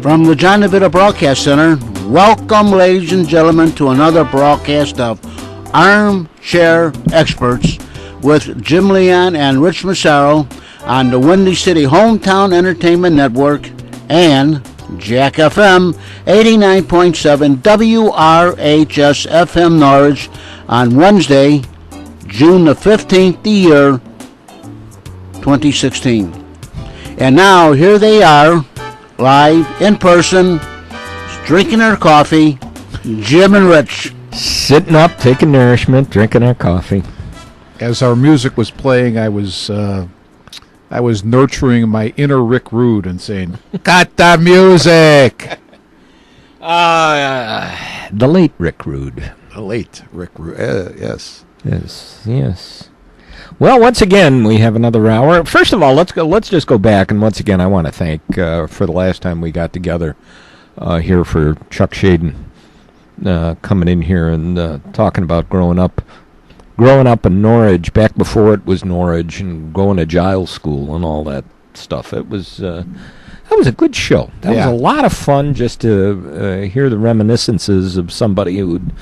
From the John DeVito Broadcast Center, welcome, ladies and gentlemen, to another broadcast of Armchair Experts with Jim Leon and Rich Massaro on the Windy City Hometown Entertainment Network and Jack FM 89.7 WRHS FM Norwich on Wednesday, June the 15th, the year 2016. And now, here they are, live, in person, drinking their coffee, Jim and Rich. Sitting up, taking nourishment, drinking our coffee. As our music was playing, I was nurturing my inner Rick Rude and saying, "Got the music." The late Rick Rude. The late Rick Rude, yes. Yes. Well, once again, we have another hour. First of all, let's just go back, and once again, I want to thank for the last time we got together here for Chuck Shaden coming in here and talking about growing up in Norwich back before it was Norwich and going to Giles School and all that stuff. It was that was a good show. That was a lot of fun just to hear the reminiscences of somebody who'd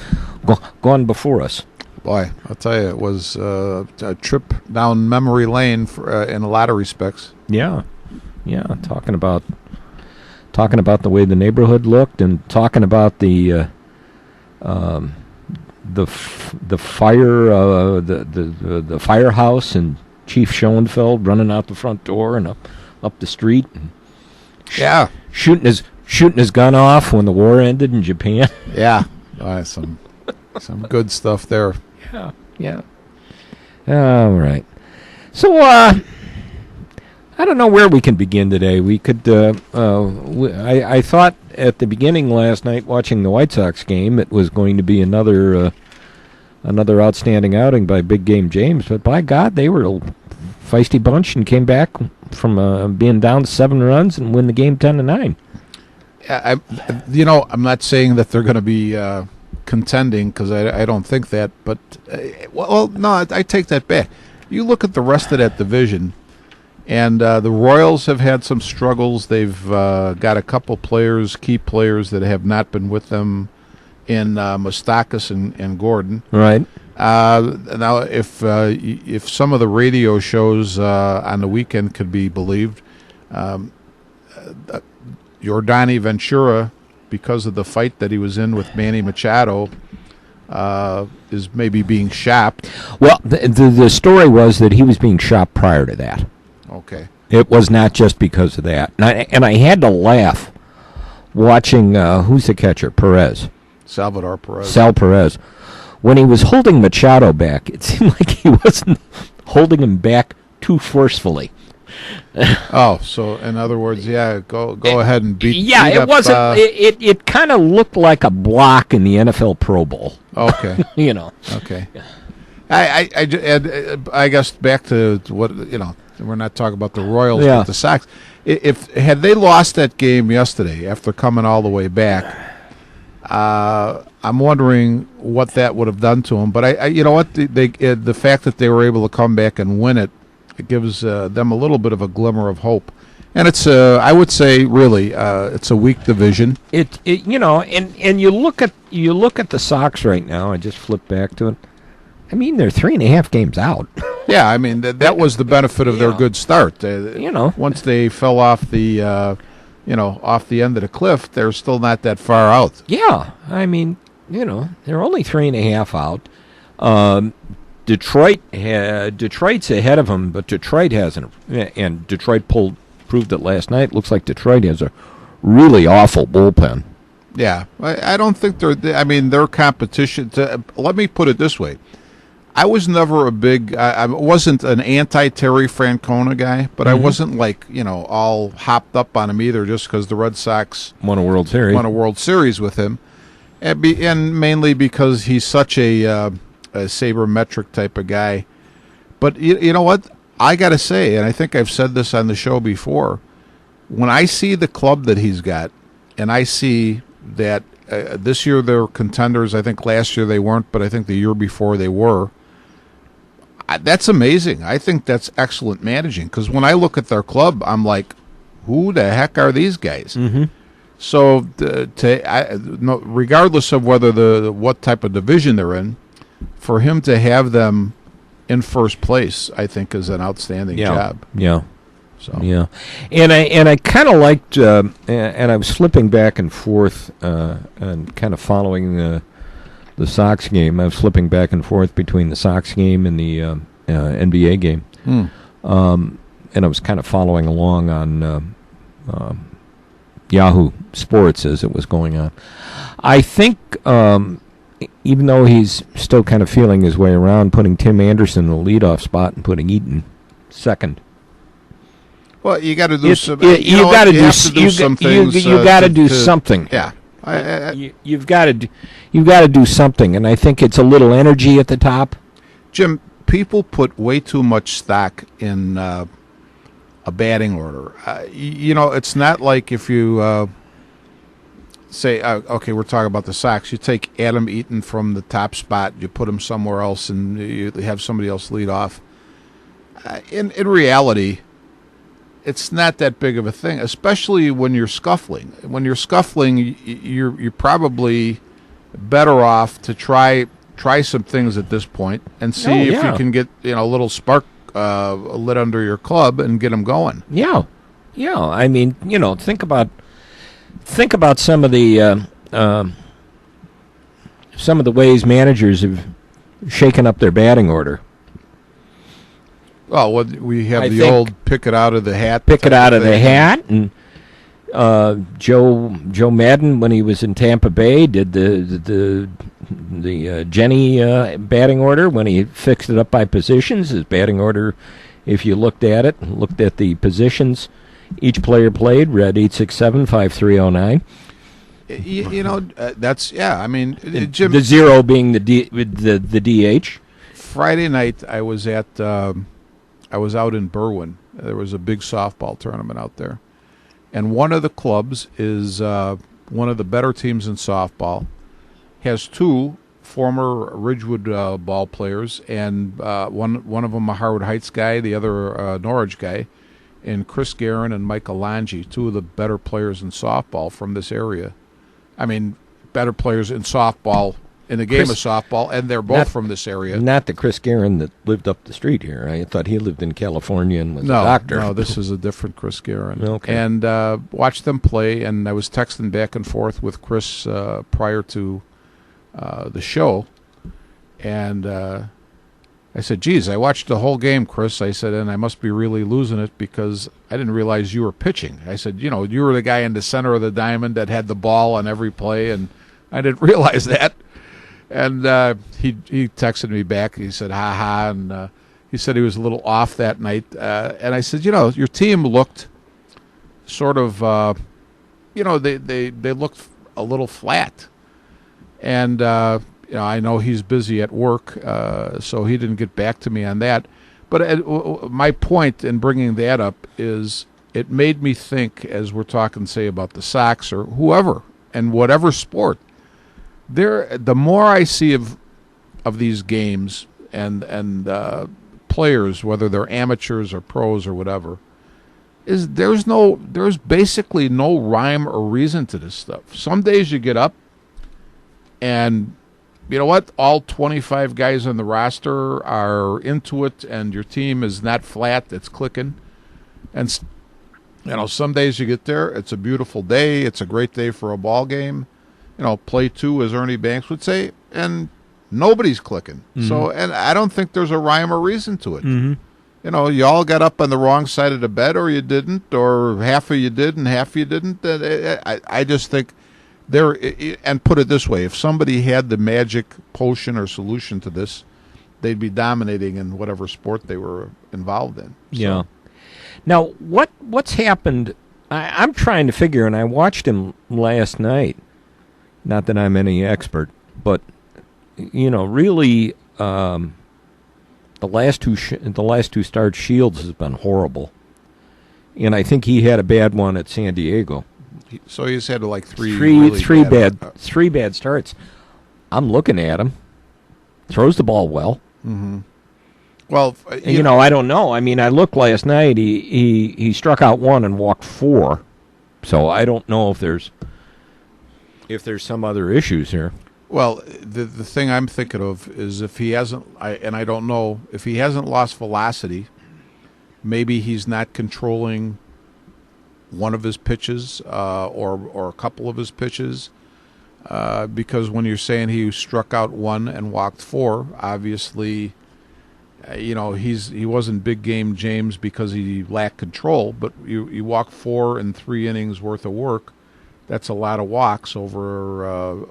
gone before us. Boy, I'll tell you, it was a trip down memory lane in a lot of respects. Yeah, talking about the way the neighborhood looked, and talking about the fire, the firehouse, and Chief Schoenfeld running out the front door and up the street, and shooting his gun off when the war ended in Japan. Yeah, some good stuff there. Yeah. All right. So, I don't know where we can begin today. We could, I thought at the beginning last night, watching the White Sox game, it was going to be another outstanding outing by Big Game James, but by God, they were a feisty bunch and came back from being down 7 runs and win the game 10-9. Yeah, I'm not saying that they're going to be contending, because I don't think that, but no, I take that back. You look at the rest of that division, and the Royals have had some struggles. They've got a couple key players that have not been with them in Moustakas and Gordon. Right. Now, if some of the radio shows on the weekend could be believed, Yordany Ventura, because of the fight that he was in with Manny Machado, is maybe being shopped. Well, the story was that he was being shopped prior to that. Okay. It was not just because of that. And I had to laugh watching, who's the catcher? Salvador Perez. Sal Perez. When he was holding Machado back, it seemed like he wasn't holding him back too forcefully. Oh, so in other words, go ahead and beat. Yeah, beat it up, wasn't. It kind of looked like a block in the NFL Pro Bowl. Okay. Okay. I guess back to what we're not talking about the Royals, but the Sox. Had they lost that game yesterday after coming all the way back, I'm wondering what that would have done to them. But you know what, the fact that they were able to come back and win it gives them a little bit of a glimmer of hope. And it's I would say really it's a weak division. And you look at the Sox right now. I just flipped back to it. I mean, they're 3.5 games out. Yeah, I mean that was the benefit of their good start. Once they fell off the off the end of the cliff, they're still not that far out. Yeah, I mean, they're only 3.5 out. Detroit's ahead of them, but Detroit hasn't, and Detroit proved it last night. Looks like Detroit has a really awful bullpen. Yeah, I don't think their competition. Let me put it this way: I was never I wasn't an anti-Terry Francona guy, but I wasn't all hopped up on him either, just because the Red Sox won a World Series with him, and mainly because he's such a sabermetric type of guy. But you know what? I got to say, and I think I've said this on the show before, when I see the club that he's got, and I see that this year they're contenders, I think last year they weren't, but I think the year before they were, that's amazing. I think that's excellent managing, because when I look at their club, I'm like, who the heck are these guys? Mm-hmm. So, regardless of whether what type of division they're in, for him to have them in first place, I think, is an outstanding job. Yeah. So Yeah, and I kind of liked, and I was flipping back and forth and kind of following the Sox game. I was flipping back and forth between the Sox game and the NBA game, and I was kind of following along on Yahoo Sports as it was going on. I think, even though he's still kind of feeling his way around, putting Tim Anderson in the leadoff spot and putting Eaton second. Well, you got to do some. You got to do some things. You got to do something. Yeah, you've got to do something, and I think it's a little energy at the top. Jim, people put way too much stock in a batting order. It's not like if you say, okay, we're talking about the Sox. You take Adam Eaton from the top spot, you put him somewhere else, and you have somebody else lead off. In reality, it's not that big of a thing, especially when you're scuffling. When you're scuffling, you're probably better off to try some things at this point and see if you can get a little spark lit under your club and get them going. Yeah. I mean, think about some of the ways managers have shaken up their batting order. Well, we have the old pick it out of the hat. Pick it out of the hat, and Joe Madden, when he was in Tampa Bay, did the Jenny batting order when he fixed it up by positions. His batting order, if you looked at the positions each player played, read 867-5309. That's I mean, Jim, the zero being the DH. Friday night, I was out in Berwyn. There was a big softball tournament out there. And one of the clubs is one of the better teams in softball. Has two former Ridgewood ball players, and one of them a Harwood Heights guy, the other Norwich guy, and Chris Guerin and Michael Lange, two of the better players in softball from this area. I mean, better players in softball, in the game of softball, and they're both from this area. Not the Chris Guerin that lived up the street here. I thought he lived in California and was a doctor. No, this is a different Chris Guerin. Okay. And watched them play, and I was texting back and forth with Chris prior to the show. And I said, geez, I watched the whole game, Chris. I said, and I must be really losing it because I didn't realize you were pitching. I said, you were the guy in the center of the diamond that had the ball on every play, and I didn't realize that. And he texted me back. He said, ha, and he said he was a little off that night. And I said, your team looked sort of, they looked a little flat. And, I know he's busy at work, so he didn't get back to me on that. But my point in bringing that up is it made me think, as we're talking, say, about the Sox or whoever and whatever sport, the more I see of these games and players, whether they're amateurs or pros or whatever, there's basically no rhyme or reason to this stuff. Some days you get up and you know what? All 25 guys on the roster are into it, and your team is not flat; it's clicking. And some days you get there, it's a beautiful day, it's a great day for a ball game. Play two, as Ernie Banks would say, and nobody's clicking. Mm-hmm. So, and I don't think there's a rhyme or reason to it. Mm-hmm. You all got up on the wrong side of the bed, or you didn't, or half of you did and half of you didn't. I just think and put it this way, if somebody had the magic potion or solution to this, they'd be dominating in whatever sport they were involved in. So. Yeah. Now, what's happened, I'm trying to figure, and I watched him last night. Not that I'm any expert, but really, the last two starts, Shields has been horrible, and I think he had a bad one at San Diego. So he's had like three bad starts. I'm looking at him. Throws the ball well. Mm-hmm. Well, I don't know. I mean, I looked last night. He struck out one and walked four. So I don't know if there's if there's some other issues here. Well, the thing I'm thinking of is if he hasn't, I don't know, if he hasn't lost velocity, maybe he's not controlling one of his pitches or a couple of his pitches. Because when you're saying he struck out 1 and walked 4, obviously, he wasn't big game James because he lacked control. But you walk 4 in 3 innings worth of work. That's a lot of walks over.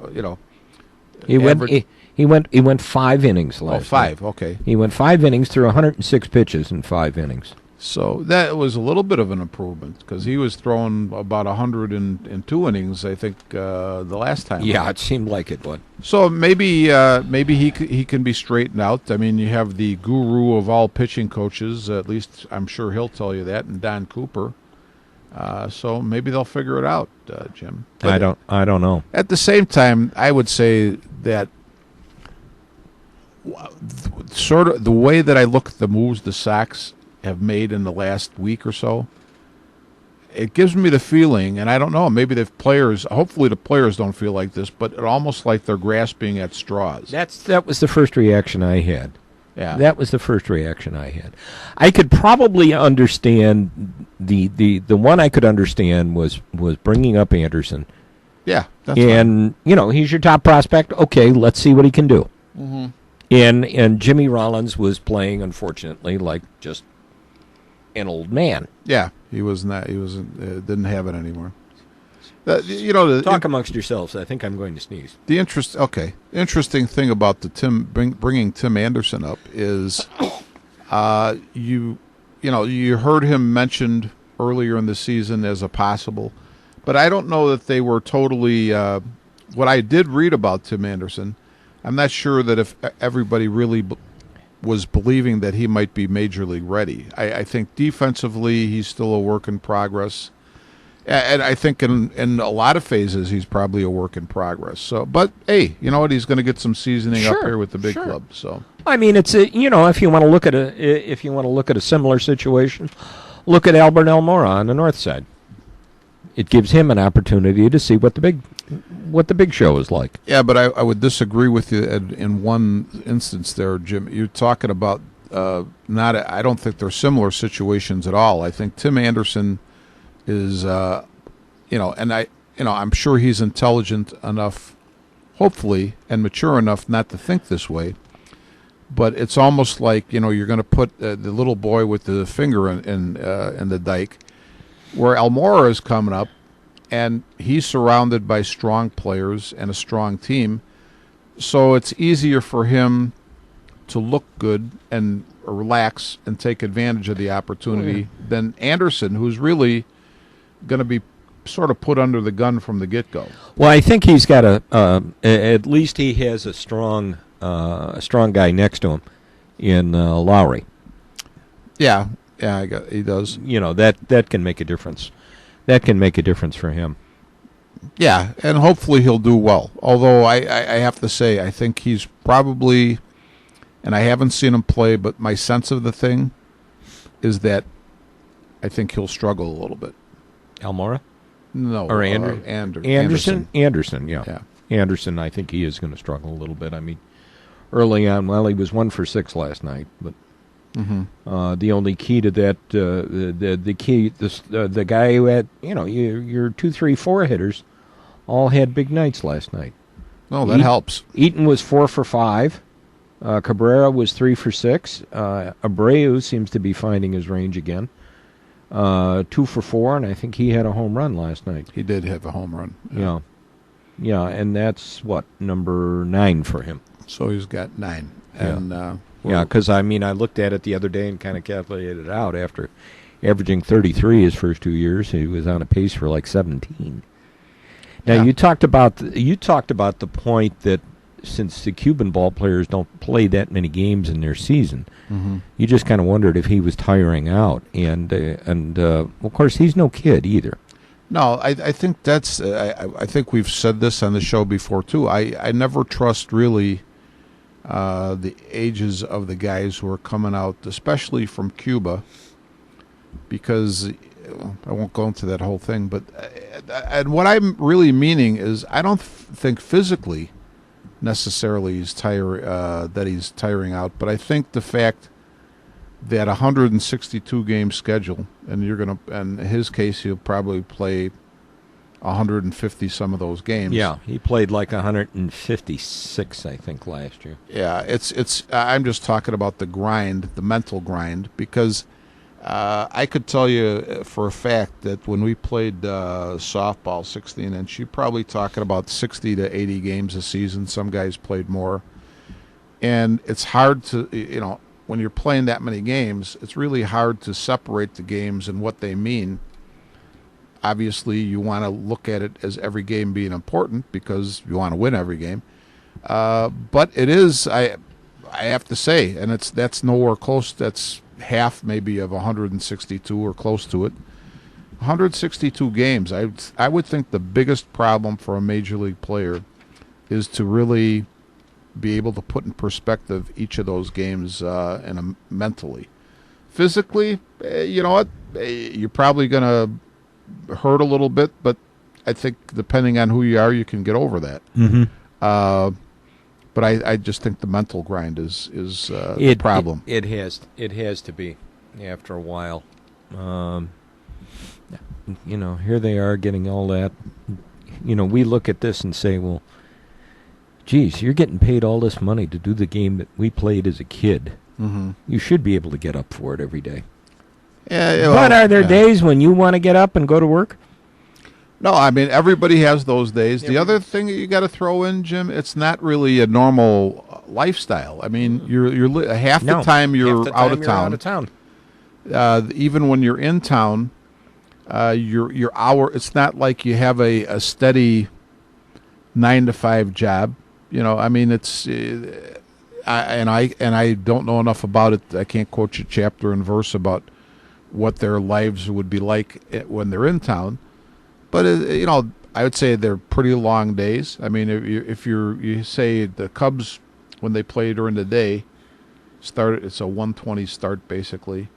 He average. went 5 innings last. 5. night. Okay. He went 5 innings through 106 pitches in 5 innings. So that was a little bit of an improvement because he was throwing about 102 innings, I think, the last time. Yeah, it seemed like it would. So maybe he can be straightened out. I mean, you have the guru of all pitching coaches. At least I'm sure he'll tell you that, and Don Cooper. So maybe they'll figure it out, Jim. But I don't know. at the same time, I would say that sort of the way that I look at the moves the Sox have made in the last week or so, it gives me the feeling, and I don't know, maybe hopefully the players don't feel like this, but it almost like they're grasping at straws. That was the first reaction I had. Yeah. That was the first reaction I had. I could probably understand the one I could understand was bringing up Anderson. Yeah, that's fine. And he's your top prospect. Okay, let's see what he can do. Mm-hmm. And Jimmy Rollins was playing, unfortunately, like just an old man. Yeah, he was not. He wasn't. Didn't have it anymore. Talk amongst yourselves. I think I'm going to sneeze. The interesting thing about the bringing Tim Anderson up is, you heard him mentioned earlier in the season as a possible, but I don't know that they were totally. What I did read about Tim Anderson, I'm not sure that if everybody really was believing that he might be major league ready. I think defensively he's still a work in progress. And I think in a lot of phases he's probably a work in progress. So, but hey, you know what? He's going to get some seasoning up here with the big club. So, I mean, it's if you want to look at a similar situation, look at Albert Almora on the north side. It gives him an opportunity to see what the big show is like. Yeah, but I would disagree with you in one instance there, Jim. You're talking about I don't think they're similar situations at all. I think Tim Anderson is, I'm sure he's intelligent enough, hopefully, and mature enough not to think this way. But it's almost like, you're going to put the little boy with the finger in the dike, where Almora is coming up, and he's surrounded by strong players and a strong team. So it's easier for him to look good and relax and take advantage of the opportunity than Anderson, who's really going to be sort of put under the gun from the get-go. Well, I think he's got at least he has a strong guy next to him in Lowry. Yeah, he does. That can make a difference. That can make a difference for him. Yeah, and hopefully he'll do well. Although I have to say, I think he's probably, and I haven't seen him play, but my sense of the thing is that I think he'll struggle a little bit. Almora? No. Or Anderson. Anderson, yeah. Anderson, I think he is going to struggle a little bit. I mean, early on, he was 1 for 6 last night, but the only key to that, the guy who had, your 2, 3, 4 hitters all had big nights last night. Oh, that helps. Eaton was 4 for 5. Cabrera was 3 for 6. Abreu seems to be finding his range again. 2 for 4, and I think he had a home run last night. He did have a home run. Yeah, and that's number 9 for him. So he's got 9. And because I looked at it the other day and kind of calculated it out. After averaging 33 his first 2 years, he was on a pace for like 17. Now you talked about the point that since the Cuban ball players don't play that many games in their season, you just kind of wondered if he was tiring out. And of course, he's no kid either. No, I think that's. I think we've said this on the show before too. I never trust really the ages of the guys who are coming out, especially from Cuba, because I won't go into that whole thing, but and what I'm really meaning is I don't think physically necessarily that he's tiring out, but I think the fact that 162 game schedule, and in his case, he'll probably play 150 some of those games. Yeah, he played like 156, I think, last year. Yeah, it's. I'm just talking about the grind, the mental grind, because I could tell you for a fact that when we played softball, 16 inch, you're probably talking about 60 to 80 games a season. Some guys played more, and it's hard to when you're playing that many games, it's really hard to separate the games and what they mean. Obviously, you want to look at it as every game being important because you want to win every game. But it is, I have to say, and that's nowhere close. That's half maybe of 162 or close to it. 162 games. I would think the biggest problem for a major league player is to really be able to put in perspective each of those games mentally. Physically, you know what? You're probably going to hurt a little bit, but I think depending on who you are, you can get over that. Mm-hmm. But I just think the mental grind is the problem. It has to be after a while. Here they are getting all that. We look at this and say, well, geez, you're getting paid all this money to do the game that we played as a kid. Mm-hmm. You should be able to get up for it every day. Yeah, but are there days when you want to get up and go to work? No, I mean, everybody has those days. Yeah, the other thing that you got to throw in, Jim, it's not really a normal lifestyle. I mean, you're half the time you're out of town. Even when you're in town, your hour. It's not like you have a steady 9 to 5 job. I mean, it's. I don't know enough about it. I can't quote you chapter and verse about what their lives would be like when they're in town. But I would say they're pretty long days. I mean, if you say the Cubs when they play during the day, it's a 1:20 start basically.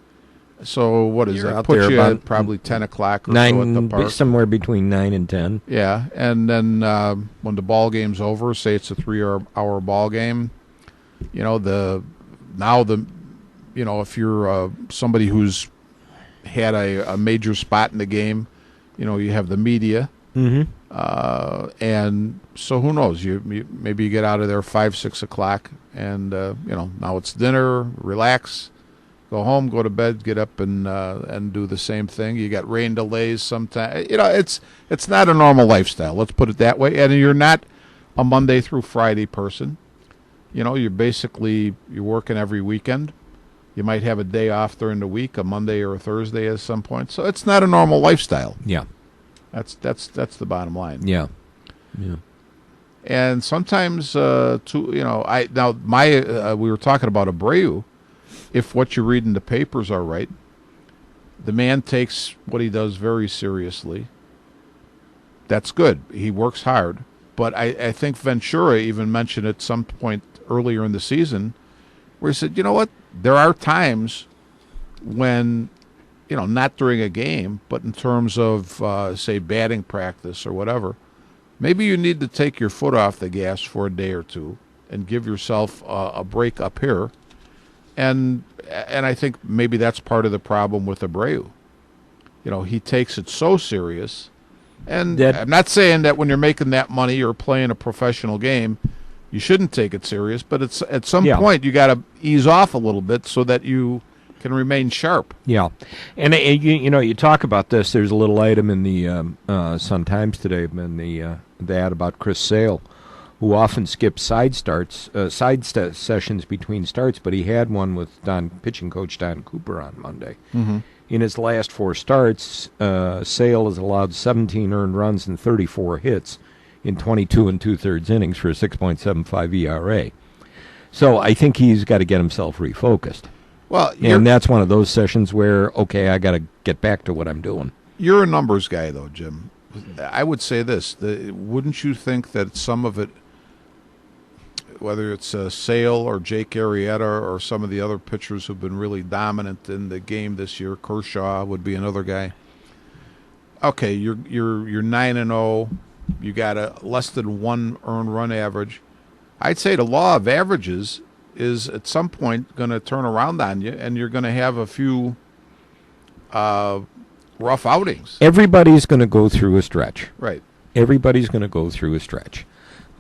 So what is that? Put you at probably 10 o'clock or so at the park. Somewhere between 9 and 10. Yeah, and then when the ball game's over, say it's a 3-hour ball game, if you're somebody who's had a major spot in the game, you have the media, and so who knows? Maybe you get out of there 5-6 o'clock, and now it's dinner, relax, go home, go to bed, get up and do the same thing. You got rain delays sometimes. It's not a normal lifestyle. Let's put it that way. And you're not a Monday through Friday person. You're working every weekend. You might have a day off during the week, a Monday or a Thursday at some point. So it's not a normal lifestyle. Yeah, that's the bottom line. Yeah. And sometimes, we were talking about Abreu. If what you read in the papers are right, the man takes what he does very seriously. That's good. He works hard. But I think Ventura even mentioned at some point earlier in the season where he said, you know what? There are times when, not during a game, but in terms of, say, batting practice or whatever, maybe you need to take your foot off the gas for a day or two and give yourself a break up here. And I think maybe that's part of the problem with Abreu. He takes it so serious. And I'm not saying that when you're making that money or playing a professional game, you shouldn't take it serious, but it's at some point you got to ease off a little bit so that you can remain sharp. Yeah, and you talk about this. There's a little item in the Sun-Times today in the ad about Chris Sale, who often skips sessions between starts, but he had one with pitching coach Don Cooper on Monday. Mm-hmm. In his last 4 starts, Sale has allowed 17 earned runs and 34 hits in 22 2/3 innings for a 6.75 ERA. So I think he's got to get himself refocused. Well, and that's one of those sessions where, okay, I got to get back to what I'm doing. You're a numbers guy, though, Jim. I would say this. Wouldn't you think that some of it, whether it's Sale or Jake Arrieta or some of the other pitchers who've been really dominant in the game this year, Kershaw would be another guy, okay, you're 9-0, you got a less than 1 earned run average. I'd say the law of averages is at some point going to turn around on you, and you're going to have a few rough outings. Everybody's going to go through a stretch. Right. Everybody's going to go through a stretch.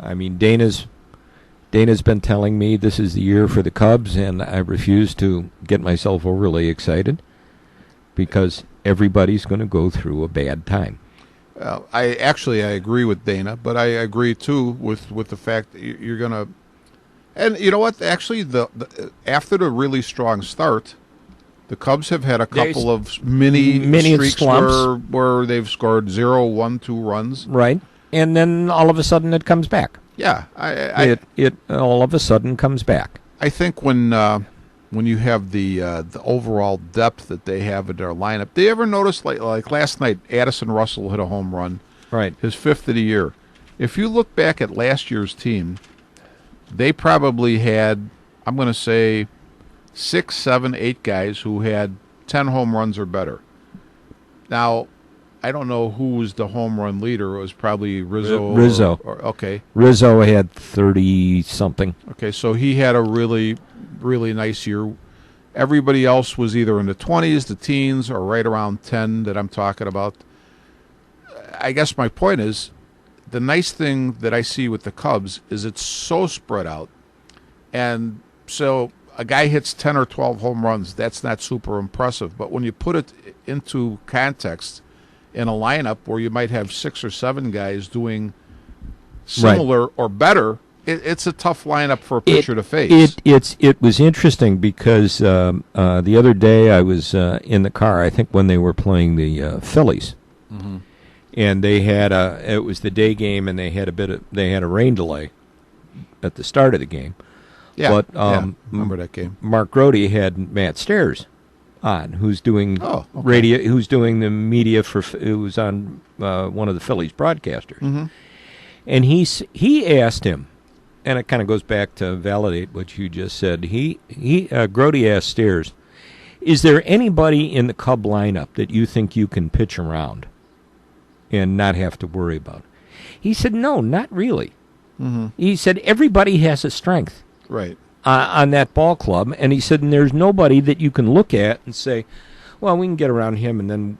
I mean, Dana's been telling me this is the year for the Cubs, and I refuse to get myself overly excited because everybody's going to go through a bad time. I agree with Dana, but I agree too with the fact that you're going to. And you know what? Actually, the after the really strong start, the Cubs have had a couple of mini streaks slumps where they've scored 0, 1, 2 runs. Right. And then all of a sudden it comes back. Yeah, It all of a sudden comes back. I think when you have the overall depth that they have in their lineup, do you ever notice like last night, Addison Russell hit a home run, Right. his 5th of the year. If you look back at last year's team, they probably had, I'm going to say, 6, 7, 8 guys who had 10 home runs or better. Now, I don't know who was the home run leader. It was probably Rizzo. Rizzo. Okay. Rizzo had 30-something. Okay, so he had a really, really nice year. Everybody else was either in the 20s, the teens, or right around 10 that I'm talking about. I guess my point is, the nice thing that I see with the Cubs is it's so spread out. And so a guy hits 10 or 12 home runs, that's not super impressive. But when you put it into context in a lineup where you might have 6 or 7 guys doing similar or better, it's a tough lineup for a pitcher to face. It was interesting because the other day I was in the car, I think when they were playing the Phillies. Mm-hmm. And they had it was the day game, and they had a rain delay at the start of the game. Yeah, But remember that game. Mark Grody had Matt Stairs on, who's doing okay. radio, who's doing the media who's on one of the Phillies broadcasters. Mm-hmm. And he asked him, and it kind of goes back to validate what you just said. Grody asked Stairs, "Is there anybody in the Cub lineup that you think you can pitch around and not have to worry about?" He said, "No, not really." Mm-hmm. He said, "Everybody has a strength Right. on that ball club," and he said, "And there's nobody that you can look at and say, well, we can get around him, and then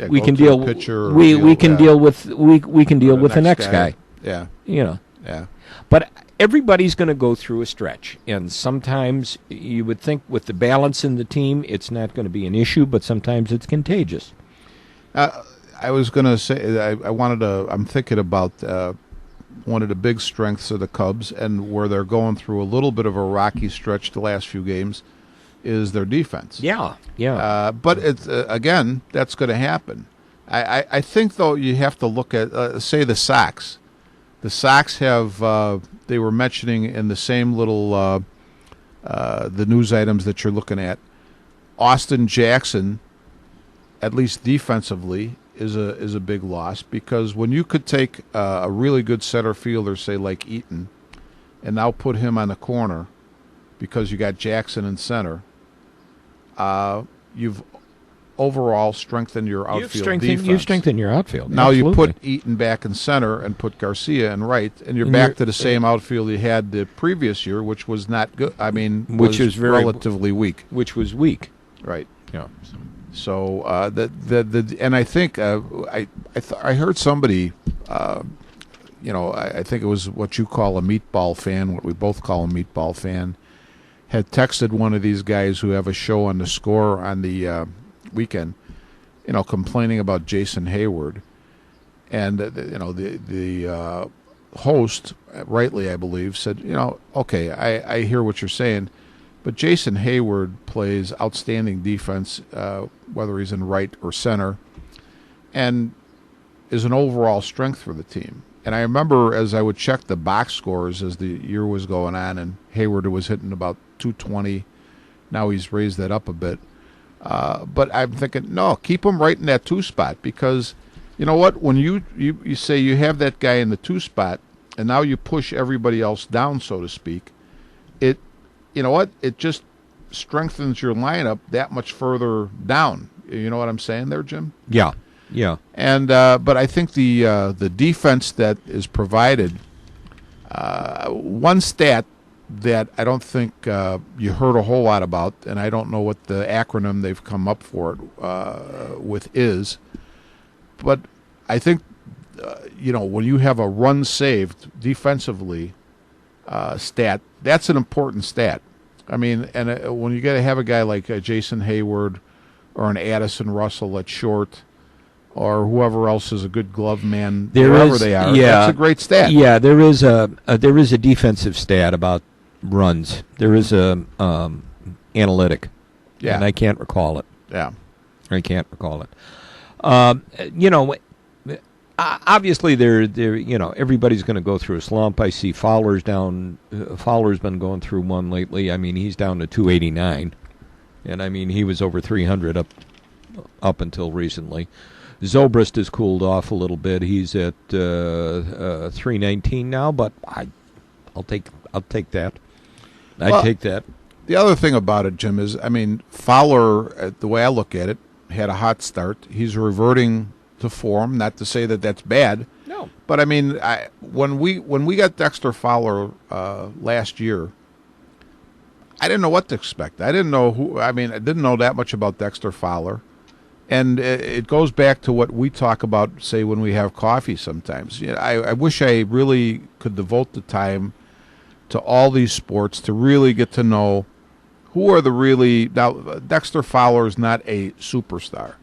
we go can to a deal. pitcher We can deal with the next guy." Yeah. You know. Yeah. But everybody's going to go through a stretch, and sometimes you would think with the balance in the team, it's not going to be an issue, but sometimes it's contagious. I was going to say, I'm thinking about one of the big strengths of the Cubs, and where they're going through a little bit of a rocky stretch the last few games, is their defense. Yeah. But it's again, that's going to happen. I think, though, you have to look at, say, the Sox. The Sox have, they were mentioning in the same little, the news items that you're looking at, Austin Jackson, at least defensively, is a big loss, because when you could take a really good center fielder, say like Eaton, and now put him on the corner because you got Jackson in center, you've overall strengthened your outfield defense. You strengthen your outfield. Now Absolutely. you put Eaton back in center and put Garcia in right, and you're back to the same outfield you had the previous year, which was not good. I mean, which is relatively weak. Which was weak. Right. Yeah. So and I think I heard somebody, I think it was what you call a meatball fan, what we both call a meatball fan, had texted one of these guys who have a show on the Score on the weekend, complaining about Jason Hayward, and the host, rightly I believe, said, okay, I hear what you're saying, but Jason Hayward plays outstanding defense, whether he's in right or center, and is an overall strength for the team. And I remember as I would check the box scores as the year was going on, and Hayward was hitting about 220. Now he's raised that up a bit. But I'm thinking, no, keep him right in that 2 spot, because you know what? When you say you have that guy in the 2 spot, and now you push everybody else down, so to speak, you know what? It just strengthens your lineup that much further down. You know what I'm saying there, Jim? Yeah. Yeah. And but I think the defense that is provided, one stat that I don't think you heard a whole lot about, and I don't know what the acronym they've come up for it with is, but I think when you have a run saved defensively stat, that's an important stat. I mean, and when you got to have a guy like Jason Hayward or an Addison Russell at short, or whoever else is a good glove man, wherever they are, that's a great stat. Yeah, there is a defensive stat about runs. There is a analytic, and I can't recall it. Yeah, I can't recall it. Obviously, everybody's going to go through a slump. I see Fowler's down. Fowler's been going through one lately. I mean, he's down to 289, and I mean he was over 300 up until recently. Zobrist has cooled off a little bit. He's at 319 now, but I'll take that. I'd take that. The other thing about it, Jim, is Fowler, the way I look at it, had a hot start. He's reverting to form. Not to say that that's bad. No. But when we got Dexter Fowler last year, I didn't know what to expect. I didn't know I didn't know that much about Dexter Fowler. And it goes back to what we talk about, say, when we have coffee sometimes. I wish I really could devote the time to all these sports to really get to know who are the really... Now, Dexter Fowler is not a superstar,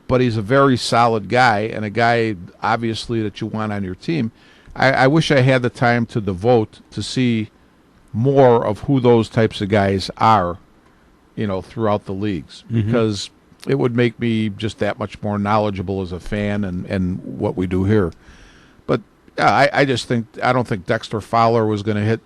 but he's a very solid guy and a guy, obviously, that you want on your team. I wish I had the time to devote to see more of who those types of guys are, throughout the leagues. Mm-hmm. Because it would make me just that much more knowledgeable as a fan and what we do here. But I don't think Dexter Fowler was going to hit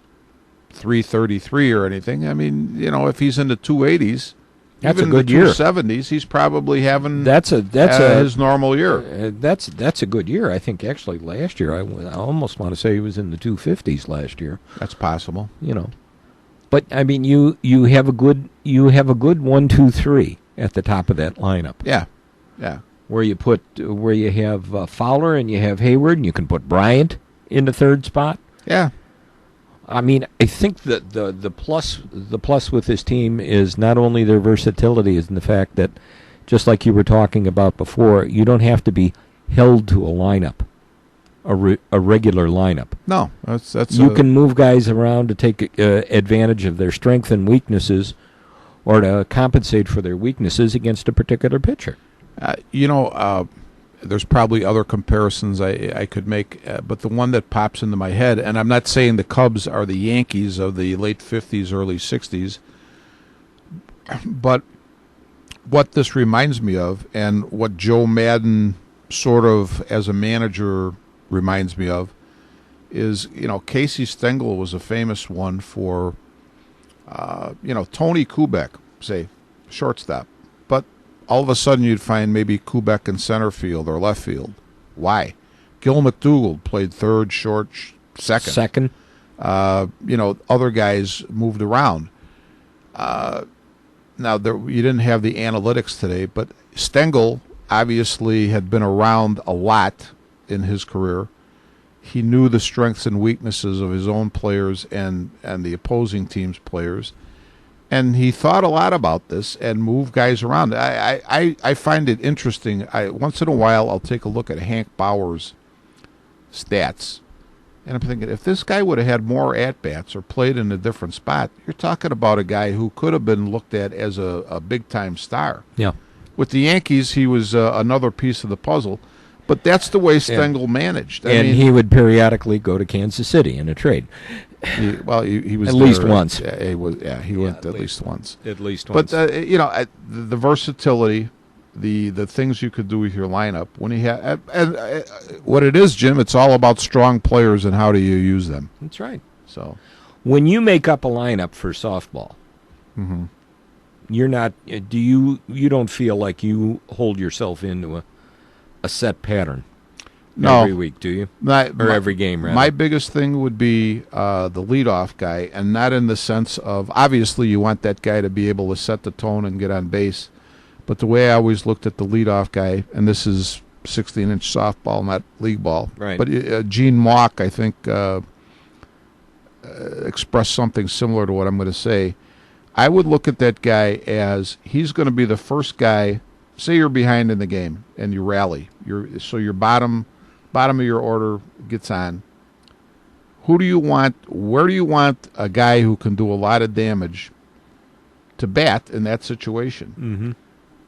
333 or anything. I mean, if he's in the 280s, that's even a good the year. 270s, he's probably having his normal year. That's a good year. I think actually last year I almost want to say he was in the 250s last year. That's possible. But I mean, you have a good 1, 2, 3 at the top of that lineup. Yeah. Where you have Fowler and you have Hayward, and you can put Bryant in the third spot. Yeah. I mean, I think that the plus with this team is not only their versatility, is in the fact that, just like you were talking about before, you don't have to be held to a lineup, a regular lineup. No, you can move guys around to take advantage of their strengths and weaknesses, or to compensate for their weaknesses against a particular pitcher. There's probably other comparisons I could make, but the one that pops into my head, and I'm not saying the Cubs are the Yankees of the late 50s, early 60s, but what this reminds me of, and what Joe Madden sort of as a manager reminds me of, is, Casey Stengel was a famous one for, Tony Kubek, say, shortstop. But all of a sudden you'd find maybe Kubek in center field or left field. Why? Gil McDougald played third, short, second. Other guys moved around. Now, you didn't have the analytics today, but Stengel obviously had been around a lot in his career. He knew the strengths and weaknesses of his own players and the opposing team's players. And he thought a lot about this and moved guys around. I find it interesting. Once in a while, I'll take a look at Hank Bauer's stats. And I'm thinking, if this guy would have had more at-bats or played in a different spot, you're talking about a guy who could have been looked at as a big-time star. Yeah. With the Yankees, he was another piece of the puzzle. But that's the way Stengel managed. I mean, he would periodically go to Kansas City in a trade. He was at there, least once. He went at least once. At least once. But the versatility, the things you could do with your lineup when he had, and what it is, Jim, it's all about strong players and how do you use them. That's right. So when you make up a lineup for softball, mm-hmm. you're not. You don't feel like you hold yourself into a set pattern every week, do you? Every game, rather. My biggest thing would be the leadoff guy, and not in the sense of, obviously you want that guy to be able to set the tone and get on base, but the way I always looked at the leadoff guy, and this is 16-inch softball, not league ball. Right. But Gene Mauch, I think, expressed something similar to what I'm going to say. I would look at that guy as he's going to be the first guy. Say you're behind in the game and you rally. So your bottom of your order gets on. Who do you want? Where do you want a guy who can do a lot of damage to bat in that situation? Mm-hmm.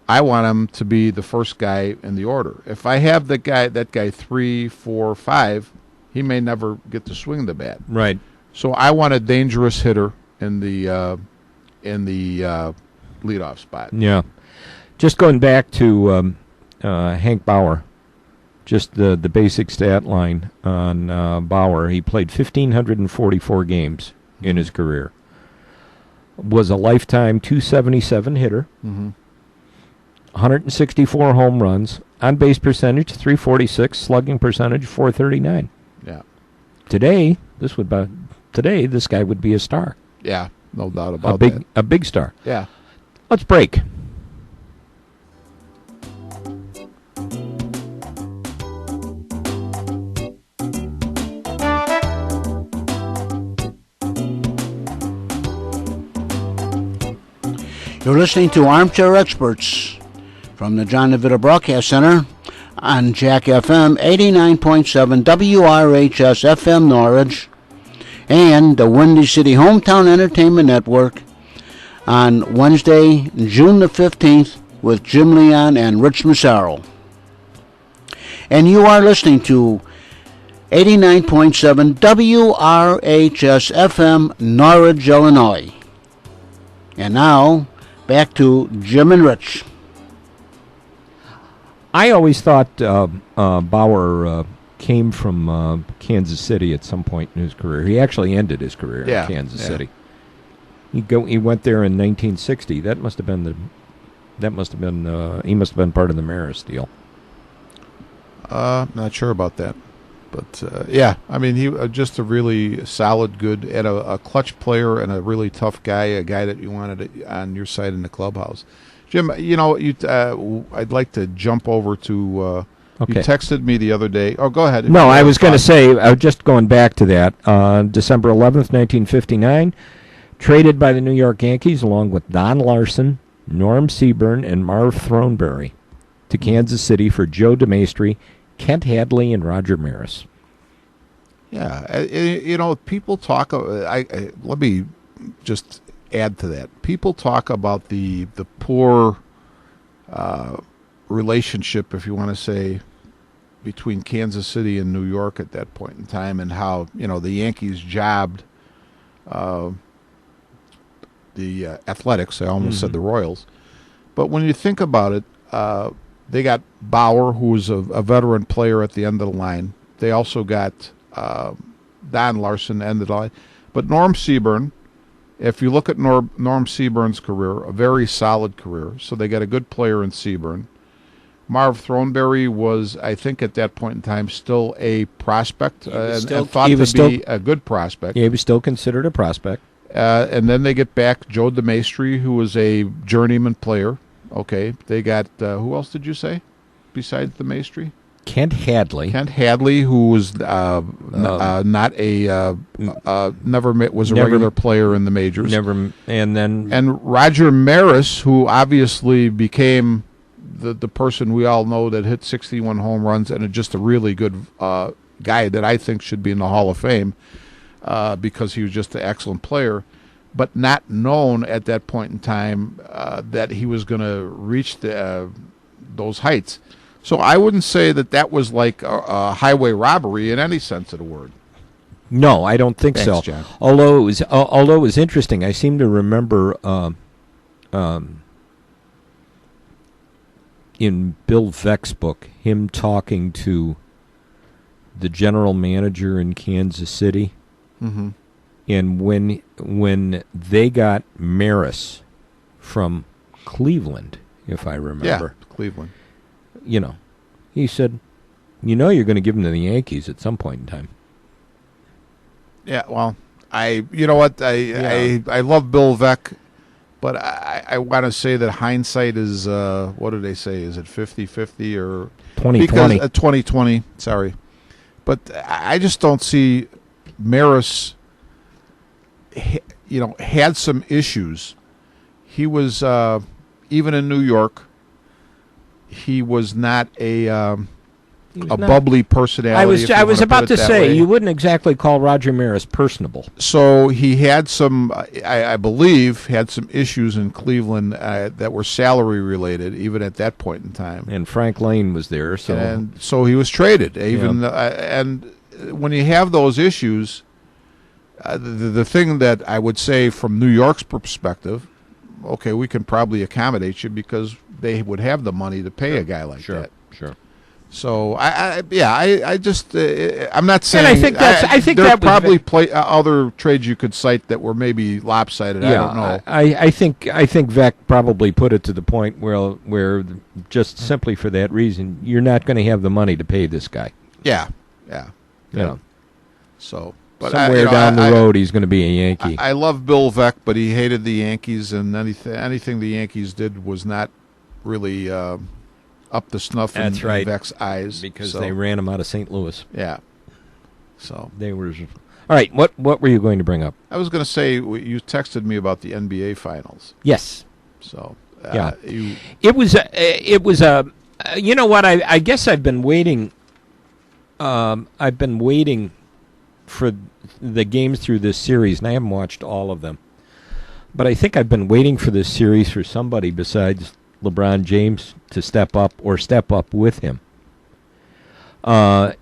I want him to be the first guy in the order. If I have that guy 3, 4, 5, he may never get to swing the bat. Right. So I want a dangerous hitter in the leadoff spot. Yeah. Just going back to Hank Bauer, just the basic stat line on Bauer. He played 1,544 games in his career. Was a lifetime .277 hitter. Mm-hmm. 164 home runs, on base percentage 346, slugging percentage 439. Yeah. Today, this guy would be a star. Yeah, no doubt about that. A big star. Yeah. Let's break. You're listening to Armchair Experts from the John DeVito Broadcast Center on Jack FM 89.7 WRHS FM Norwich and the Windy City Hometown Entertainment Network on Wednesday, June the 15th with Jim Leon and Rich Massaro. And you are listening to 89.7 WRHS FM Norwich, Illinois. And now, back to Jim and Rich. I always thought Bauer came from Kansas City at some point in his career. He actually ended his career in Kansas City. He went there in 1960. He must have been part of the Maris deal. Not sure about that. But, yeah, I mean, he just a really solid, good, and a clutch player and a really tough guy, a guy that you wanted on your side in the clubhouse. Jim, I'd like to jump over to Okay. You texted me the other day. Oh, go ahead. No, I was going to say, just going back to that, December 11th, 1959, traded by the New York Yankees along with Don Larson, Norm Seaburn, and Marv Throneberry to Kansas City for Joe DeMaestri, Kent Hadley, and Roger Maris. Yeah, people talk. Let me just add to that. People talk about the poor relationship, if you want to say, between Kansas City and New York at that point in time, and how the Yankees jobbed the Athletics. I almost said the Royals, but when you think about it, they got Bauer, who was a veteran player at the end of the line. They also got Don Larson, end of the line. But Norm Seaburn, if you look at Norm Seaburn's career, a very solid career. So they got a good player in Seaburn. Marv Throneberry was, I think, at that point in time, still a prospect, and thought to be a good prospect. Yeah, he was still considered a prospect. And then they get back Joe DeMaestri, who was a journeyman player. Okay, they got, who else did you say besides DeMaestri? Kent Hadley. Kent Hadley, who was not a never was a regular player in the majors. And Roger Maris, who obviously became the person we all know that hit 61 home runs and just a really good guy that I think should be in the Hall of Fame because he was just an excellent player, but not known at that point in time that he was going to reach those heights. So I wouldn't say that was like a highway robbery in any sense of the word. No, I don't think Thanks, so. John. Although it was interesting, I seem to remember in Bill Veck's book him talking to the general manager in Kansas City, and when they got Maris from Cleveland, if I remember, Cleveland. He said, you're going to give him to the Yankees at some point in time. Yeah. Yeah, well, I love Bill Veck, But I want to say that hindsight is, what do they say? Is it 50-50 or 2020? 2020, sorry. But I just don't see Maris, had some issues. He was, even in New York, he was not a bubbly personality. I was about to say, you wouldn't exactly call Roger Maris personable. So he had some, I believe, had some issues in Cleveland that were salary related, even at that point in time. And Frank Lane was there, And so he was traded. And when you have those issues, the thing that I would say from New York's perspective, okay, we can probably accommodate you because they would have the money to pay a guy like that. Sure. So I just I'm not saying. And I think there that probably other trades you could cite that were maybe lopsided. Yeah, I don't know. I think Vec probably put it to the point where just simply for that reason, you're not going to have the money to pay this guy. Yeah. So, but somewhere down the road, he's going to be a Yankee. I love Bill Vec, but he hated the Yankees, and anything the Yankees did was not really up to snuff in Vec's eyes because they ran him out of St. Louis. Yeah. So they were. All right. What were you going to bring up? I was going to say you texted me about the NBA Finals. Yes. So it was you know what, I guess I've been waiting. I've been waiting for the games through this series, and I haven't watched all of them. But I think I've been waiting for this series for somebody besides LeBron James to step up or step up with him. I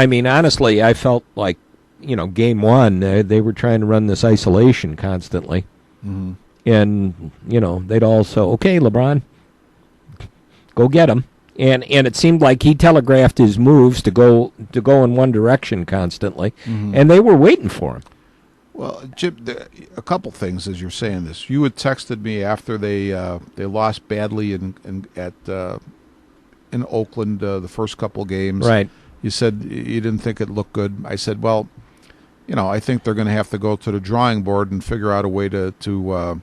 mean, honestly, I felt like, game one, they were trying to run this isolation constantly. Mm-hmm. And, they'd also, okay, LeBron, go get him. And it seemed like he telegraphed his moves to go in one direction constantly, and they were waiting for him. Well, Jim, a couple things as you're saying this. You had texted me after they lost badly in Oakland the first couple games. Right. You said you didn't think it looked good. I said, well, I think they're going to have to go to the drawing board and figure out a way to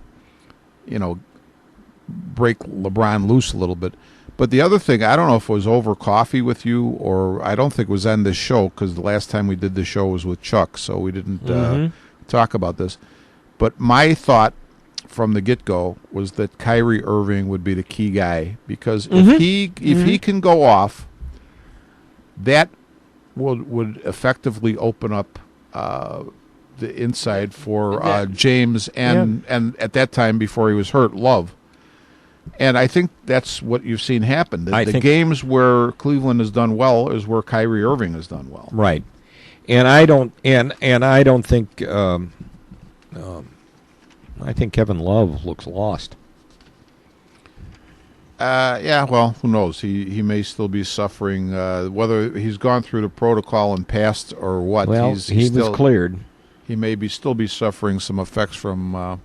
break LeBron loose a little bit. But the other thing, I don't know if it was over coffee with you, or I don't think it was on this show, because the last time we did the show was with Chuck, so we didn't talk about this. But my thought from the get-go was that Kyrie Irving would be the key guy, because if he can go off, that would effectively open up the inside for James and at that time, before he was hurt, Love. And I think that's what you've seen happen. The games where Cleveland has done well is where Kyrie Irving has done well. Right. And I don't think I think Kevin Love looks lost. Well, who knows? He may still be suffering, whether he's gone through the protocol and passed or what. Well, he was cleared. He may still be suffering some effects from.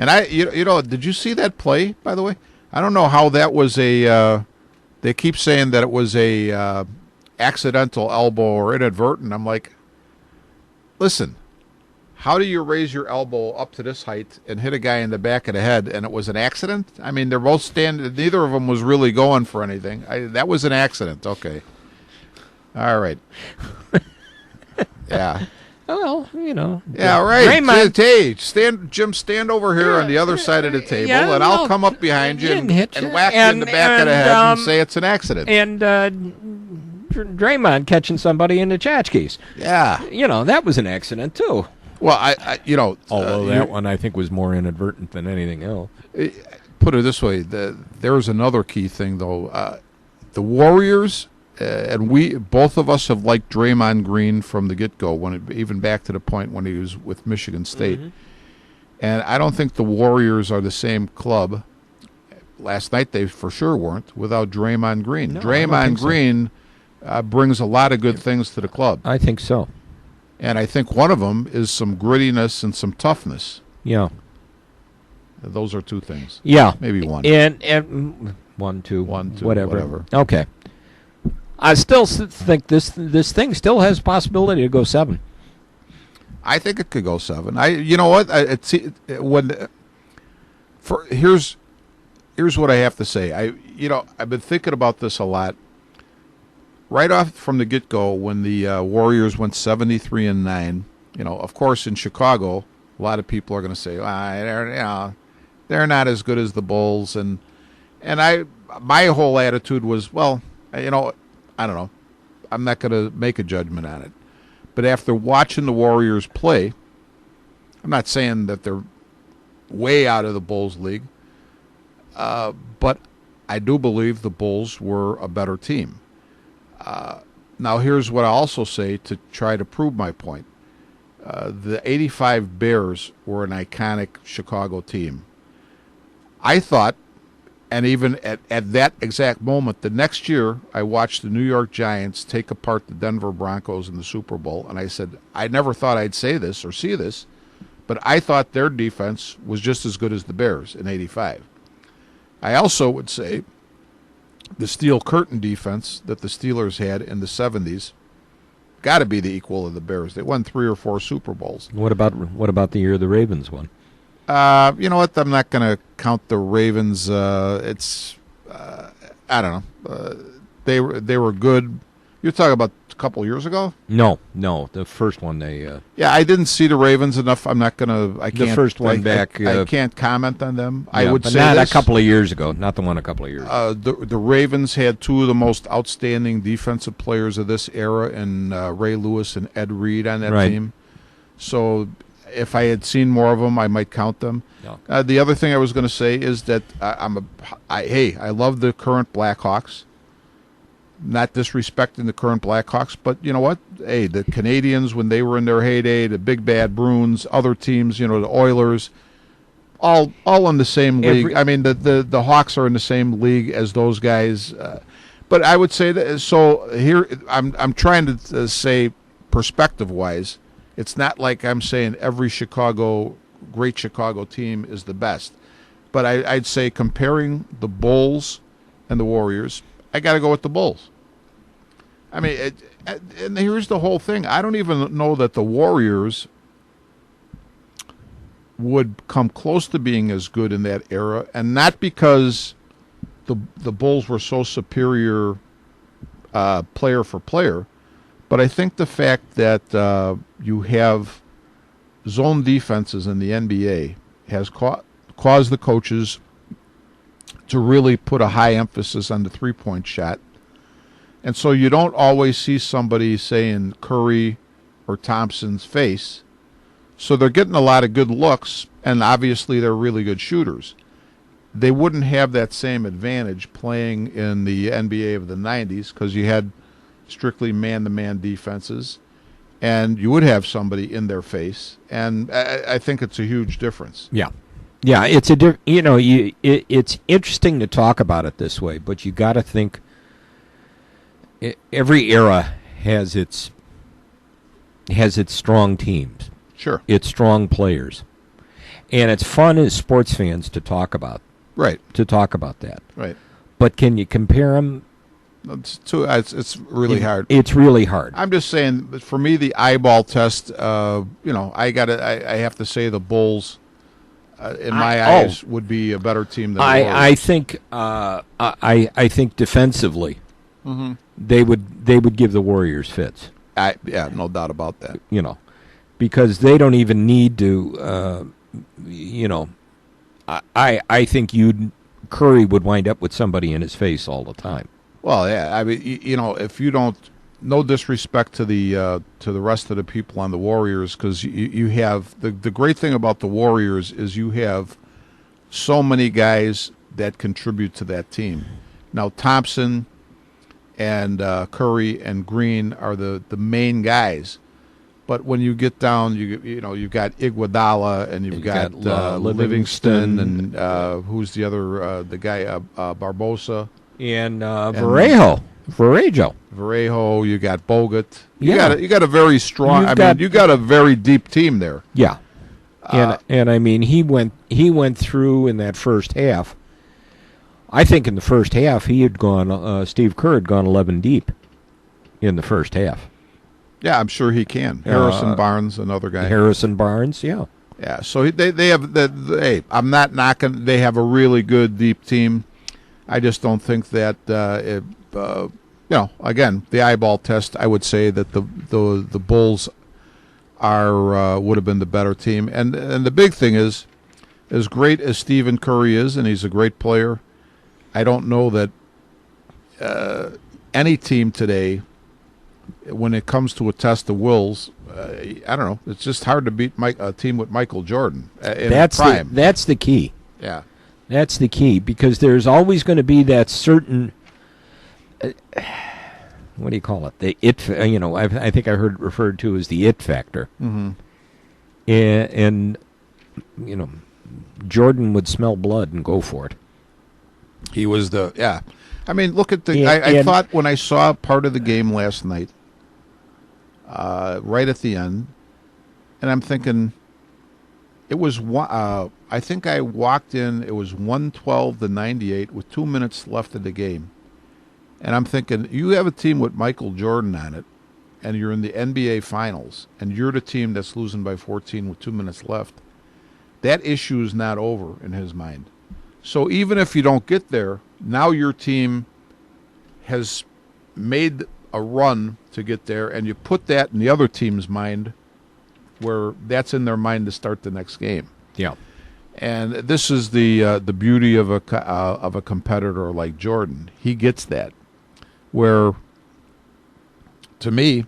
And did you see that play, by the way? I don't know how that was they keep saying that it was a accidental elbow or inadvertent. I'm like, listen, how do you raise your elbow up to this height and hit a guy in the back of the head and it was an accident? I mean, they're both standing. Neither of them was really going for anything. That was an accident. Okay. All right. Yeah. Well, Yeah, right. Draymond, hey, stand over here on the other side of the table, and I'll come up behind you and whack you in the back of the head and say it's an accident. And Draymond catching somebody in the tchotchkes. Yeah. That was an accident, too. Well, I although that one I think was more inadvertent than anything else. Put it this way, there's another key thing, though. The Warriors... and both of us have liked Draymond Green from the get-go, even back to the point when he was with Michigan State. And I don't think the Warriors are the same club. Last night they for sure weren't without Draymond Green. No, Draymond Green brings a lot of good things to the club. I think so. And I think one of them is some grittiness and some toughness. Yeah. Those are two things. Yeah. Maybe one. And one, two, whatever. Okay. I still think this thing still has possibility to go 7. I think it could go 7. You know what? Here's what I have to say. I've been thinking about this a lot. Right off from the get-go, when the Warriors went 73-9, of course in Chicago, a lot of people are going to say, they're not as good as the Bulls, and my whole attitude was, well, I don't know, I'm not going to make a judgment on it. But after watching the Warriors play, I'm not saying that they're way out of the Bulls league, but I do believe the Bulls were a better team. Now, here's what I also say to try to prove my point. The 85 Bears were an iconic Chicago team. I thought, and even at that exact moment, the next year, I watched the New York Giants take apart the Denver Broncos in the Super Bowl, and I said, I never thought I'd say this or see this, but I thought their defense was just as good as the Bears in 85. I also would say the steel curtain defense that the Steelers had in the 70s got to be the equal of the Bears. They won 3 or 4 Super Bowls. What about the year the Ravens won? You know what? I'm not going to count the Ravens. I don't know. They were good. You're talking about a couple years ago? No, the first one they. Yeah, I didn't see the Ravens enough. I'm not going to. I can't. The first one back. I can't comment on them. Yeah, I would but say not this. a couple of years ago. Not the one a couple of years ago. The Ravens had 2 of the most outstanding defensive players of this era, in Ray Lewis and Ed Reed on that Right. team. So, if I had seen more of them, I might count them. No. The other thing I was going to say is that I love the current Blackhawks. Not disrespecting the current Blackhawks, but you know what? Hey, the Canadians, when they were in their heyday, the Big Bad Bruins, other teams, the Oilers, all in the same league. I mean, the Hawks are in the same league as those guys. But I would say that. So here, I'm trying to say, perspective-wise, it's not like I'm saying every great Chicago team is the best. But I'd say comparing the Bulls and the Warriors, I got to go with the Bulls. I mean, and here's the whole thing. I don't even know that the Warriors would come close to being as good in that era, and not because the Bulls were so superior player for player, but I think the fact that you have zone defenses in the NBA has caused the coaches to really put a high emphasis on the three-point shot. And so you don't always see somebody saying Curry or Thompson's face. So they're getting a lot of good looks, and obviously they're really good shooters. They wouldn't have that same advantage playing in the NBA of the 90s because you had strictly man-to-man defenses, and you would have somebody in their face. And I think it's a huge difference. Yeah. Yeah, it's it's interesting to talk about it this way, but you got to think every era has its strong teams. Sure. It's strong players. And it's fun as sports fans to talk about. Right. To talk about that. Right. But can you compare them? It's really hard. It's really hard. I'm just saying, for me, the eyeball test, I have to say the Bulls, in my eyes, would be a better team than the Warriors. I think defensively, they would give the Warriors fits. No doubt about that. Because they don't even need to. I think Curry would wind up with somebody in his face all the time. Well, yeah. I mean, if you don't, no disrespect to the rest of the people on the Warriors, because you have the great thing about the Warriors is you have so many guys that contribute to that team. Now Thompson and Curry and Green are the main guys, but when you get down, you've got Iguodala and you've got Livingston and who's the other the guy Barbosa. And Varejao. You got Bogut. Yeah. You got a very strong. You got a very deep team there. Yeah, and I mean he went through in that first half. I think in the first half he had gone. Steve Kerr had gone 11 deep in the first half. Yeah, I'm sure he can. Harrison Barnes, another guy. Harrison Barnes, yeah. Yeah, so they have hey, I'm not knocking. They have a really good deep team. I just don't think that again, the eyeball test. I would say that the Bulls are would have been the better team. And the big thing is, as great as Stephen Curry is, and he's a great player, I don't know that any team today, when it comes to a test of wills, I don't know. It's just hard to beat a team with Michael Jordan in prime. That's the key. Yeah. That's the key, because there's always going to be that certain, what do you call it? The it, I think I heard it referred to as the it factor. Mm-hmm. And Jordan would smell blood and go for it. He was I mean, look at I thought when I saw part of the game last night, right at the end, and I'm thinking, it was I think I walked in. It was 112-98 with 2 minutes left of the game, and I'm thinking, you have a team with Michael Jordan on it, and you're in the NBA Finals, and you're the team that's losing by 14 with 2 minutes left. That issue is not over in his mind. So even if you don't get there, now your team has made a run to get there, and you put that in the other team's mind, where that's in their mind to start the next game. Yeah. And this is the beauty of a competitor like Jordan. He gets that. Where, to me,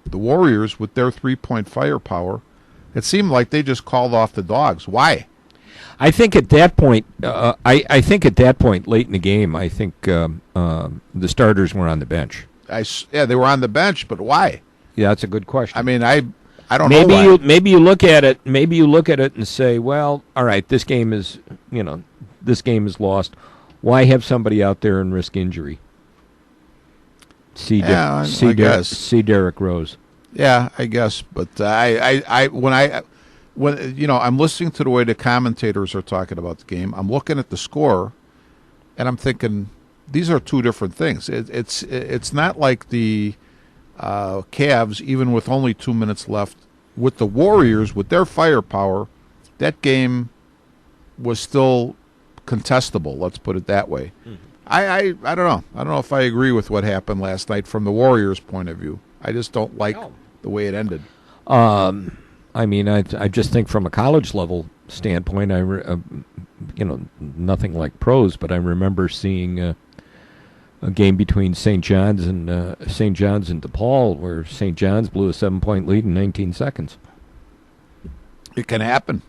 the Warriors, with their 3-point firepower, it seemed like they just called off the dogs. Why? I think at that point, I think at that point late in the game, I think the starters were on the bench. They were on the bench, but why? Yeah, that's a good question. I mean, I don't know why. Maybe you look at it. Maybe you look at it and say, well, all right, this game is lost. Why have somebody out there and risk injury? See Derrick Rose. Yeah, I guess, but when I'm listening to the way the commentators are talking about the game, I'm looking at the score, and I'm thinking, these are two different things. It's not like the Cavs, even with only 2 minutes left, with the Warriors, with their firepower, that game was still contestable. Let's put it that way. Mm-hmm. I don't know. I don't know if I agree with what happened last night from the Warriors' point of view. I just don't like the way it ended. I mean, I just think from a college level standpoint, nothing like pros, but I remember seeing a game between St. John's and DePaul, where St. John's blew a 7-point lead in 19 seconds. It can happen.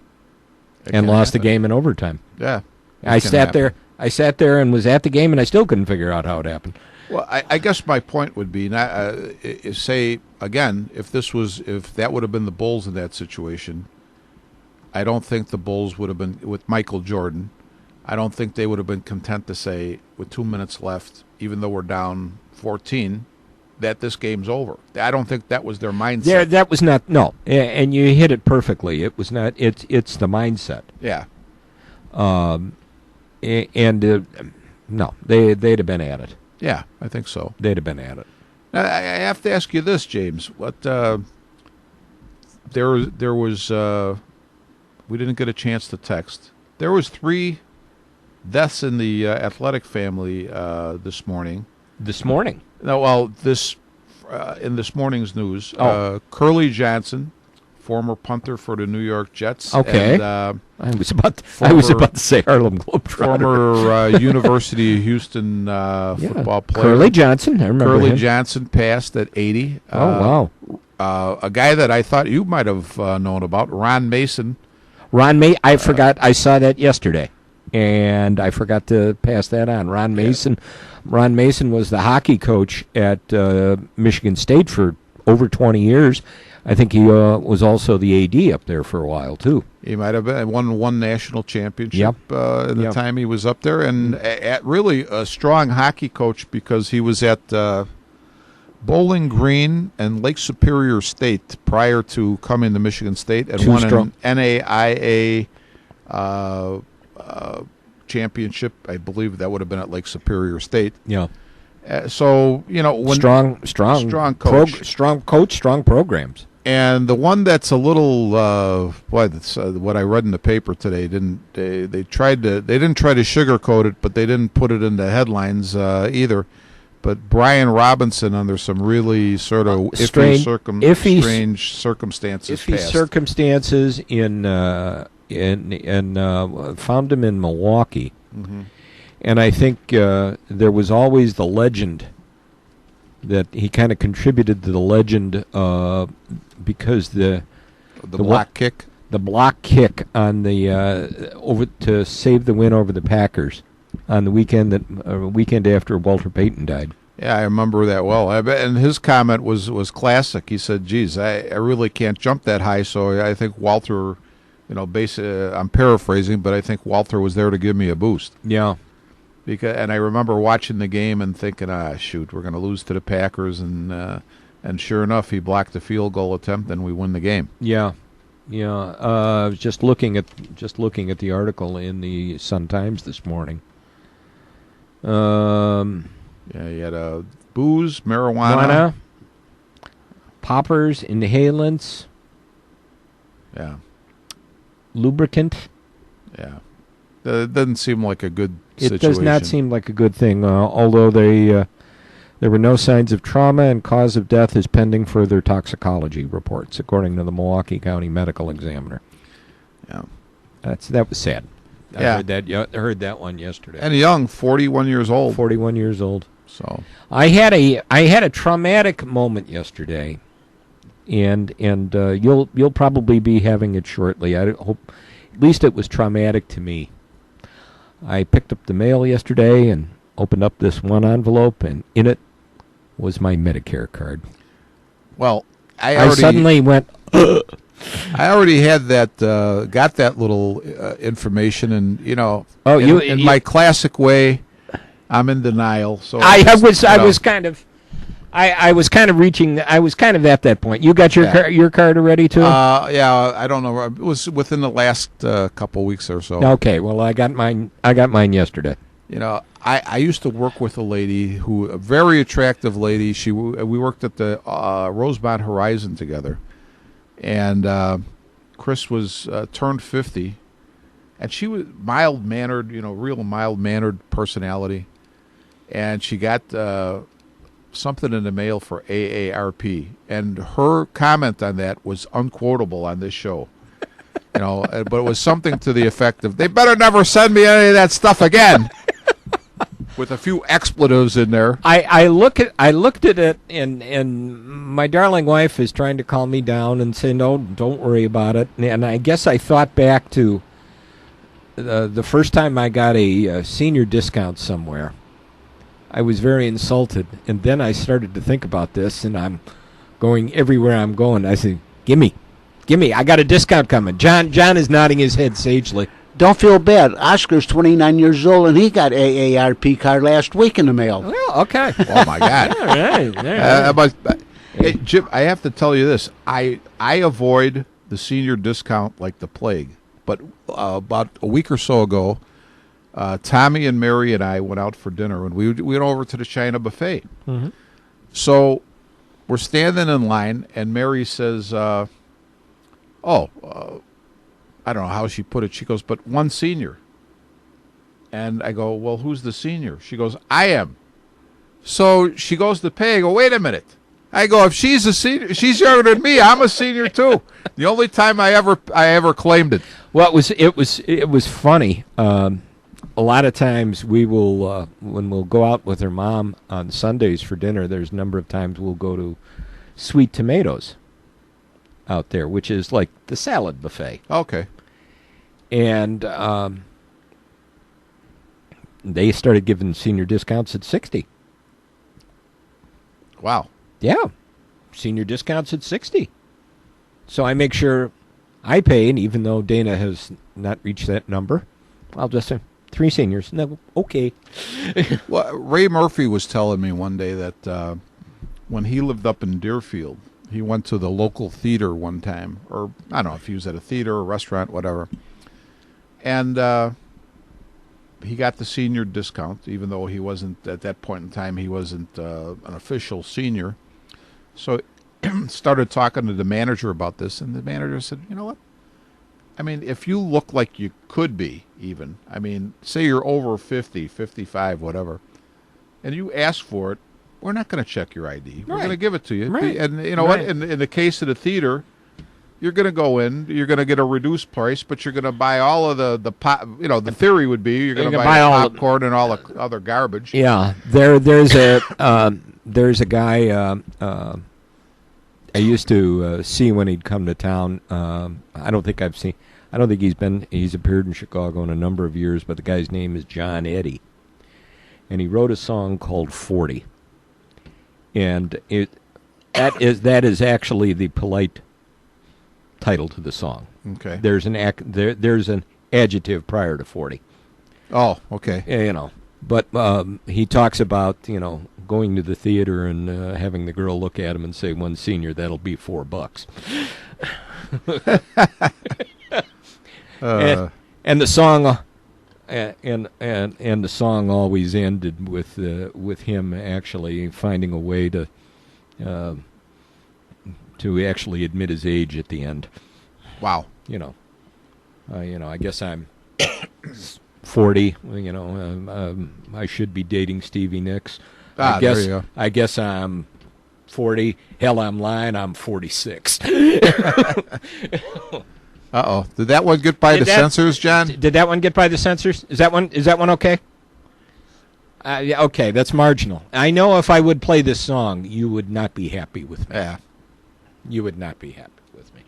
And lost the game in overtime. Yeah. I sat there and was at the game, and I still couldn't figure out how it happened. Well, I guess my point would be, say again, if that would have been the Bulls in that situation, I don't think the Bulls would have been with Michael Jordan. I don't think they would have been content to say, with 2 minutes left, even though we're down 14, that this game's over. I don't think that was their mindset. That was not, no, and you hit it perfectly. It was not. It's the mindset. Yeah. No, they'd have been at it. Yeah, I think so. They'd have been at it. Now, I have to ask you this, James. What there was we didn't get a chance to text. There was 3 deaths in the Athletic family this morning. This morning? No, well, in this morning's news, Curly Johnson, former punter for the New York Jets. Okay. And, I was about to say Harlem Globetrotter. Former University of Houston football player. Curly Johnson, I remember Curly him. Johnson passed at 80. Wow. A guy that I thought you might have known about, Ron Mason. I forgot. I saw that yesterday, and I forgot to pass that on. Ron Mason. Yeah. Ron Mason was the hockey coach at Michigan State for over 20 years. I think he was also the AD up there for a while, too. He might have been one national championship in the time he was up there, and really a strong hockey coach, because he was at Bowling Green and Lake Superior State prior to coming to Michigan State, and won an NAIA championship. I believe that would have been at Lake Superior State. Yeah. So, when strong coach, strong coach, strong programs. And the one that's a little that's what I read in the paper today they didn't try to sugarcoat it, but they didn't put it in the headlines either. But Brian Robinson, under some really sort of strange circumstances, found him in Milwaukee, Mm-hmm. and I think there was always the legend that he kind of contributed to the legend because the block kick on the over to save the win over the Packers on the weekend after Walter Payton died. Yeah, I remember that well. And his comment was classic. He said, "Geez, I really can't jump that high, so I think Walter, I'm paraphrasing, but I think Walter was there to give me a boost." Yeah. And I remember watching the game and thinking, shoot, we're going to lose to the Packers, and sure enough, he blocked the field goal attempt, and we win the game. Yeah. I was just looking at the article in the Sun-Times this morning. You had booze, marijuana, poppers, inhalants, yeah, lubricant. Yeah, it doesn't seem like a good situation. It does not seem like a good thing. Although there were no signs of trauma, and cause of death is pending further toxicology reports, according to the Milwaukee County Medical Examiner. Yeah, that was sad. Yeah. I heard that one yesterday. And young, 41 years old. 41 years old. So I had a traumatic moment yesterday, and you'll probably be having it shortly. I hope, at least it was traumatic to me. I picked up the mail yesterday and opened up this one envelope, and in it was my Medicare card. Well, I suddenly went. I already had that, got that little information, and in my classic way, I'm in denial. So I was kind of at that point. You got your card already too? Yeah, I don't know. It was within the last couple weeks or so. Okay, well, I got mine yesterday. I used to work with a very attractive lady. We worked at the Rosemont Horizon together. And Chris was turned 50, and she was mild-mannered, real mild-mannered personality. And she got something in the mail for AARP, and her comment on that was unquotable on this show. But it was something to the effect of, "They better never send me any of that stuff again," with a few expletives in there. I looked at it, and my darling wife is trying to calm me down and say, "No, don't worry about it." And I guess I thought back to the first time I got a senior discount somewhere. I was very insulted, and then I started to think about this, and I'm going everywhere I'm going. I said, "Gimme, I got a discount coming." John is nodding his head sagely. Don't feel bad. Oscar's 29 years old, and he got AARP card last week in the mail. Well, okay. Oh, my God. All right. Hey, Jim, I have to tell you this. I avoid the senior discount like the plague. But about a week or so ago, Tommy and Mary and I went out for dinner, and we went over to the China buffet. Mm-hmm. So we're standing in line, and Mary says, I don't know how she put it. She goes, "But one senior." And I go, "Well, who's the senior?" She goes, "I am." So she goes to pay. I go, "Wait a minute." I go, "If she's a senior, she's younger than me. I'm a senior too." The only time I ever claimed it. Well, it was funny. A lot of times we will, when we'll go out with her mom on Sundays for dinner, there's a number of times we'll go to Sweet Tomatoes out there, which is like the salad buffet. Okay. And they started giving senior discounts at 60. Wow. Yeah. Senior discounts at 60. So I make sure I pay, and even though Dana has not reached that number, I'll just say 3 seniors. No, okay. Well, Ray Murphy was telling me one day that when he lived up in Deerfield, he went to the local theater one time, or I don't know if he was at a theater or a restaurant, whatever. And he got the senior discount, even though he wasn't, at that point in time, he wasn't an official senior. So started talking to the manager about this, and the manager said, "You know what? I mean, if you look like you could be, even, I mean, say you're over 50, 55, whatever, and you ask for it, we're not going to check your ID. We're Right. going to give it to you. Right. And you know Right. what? In the case of the theater, you're going to go in, you're going to get a reduced price, but you're going to buy all of the pop. You know, the theory would be you're going to can buy buy all the- popcorn and all the other garbage. Yeah, there's a guy I used to see when he'd come to town. I don't think he's appeared in Chicago in a number of years, but the guy's name is John Eddy, and he wrote a song called 40, and that is actually the polite title to the song. Okay. There's an adjective prior to 40. Oh, okay. You know, but he talks about, going to the theater and having the girl look at him and say, "One senior, that'll be $4." And the song, and the song always ended with him actually finding a way to actually admit his age at the end. Wow. I guess I'm 40. I should be dating Stevie Nicks. There you go. I guess I'm 40. Hell, I'm lying. I'm 46. Uh-oh. Did that one get by the censors, John? Did that one get by the censors? Is that one okay? Yeah, okay, that's marginal. I know if I would play this song, you would not be happy with me. Yeah. You would not be happy with me.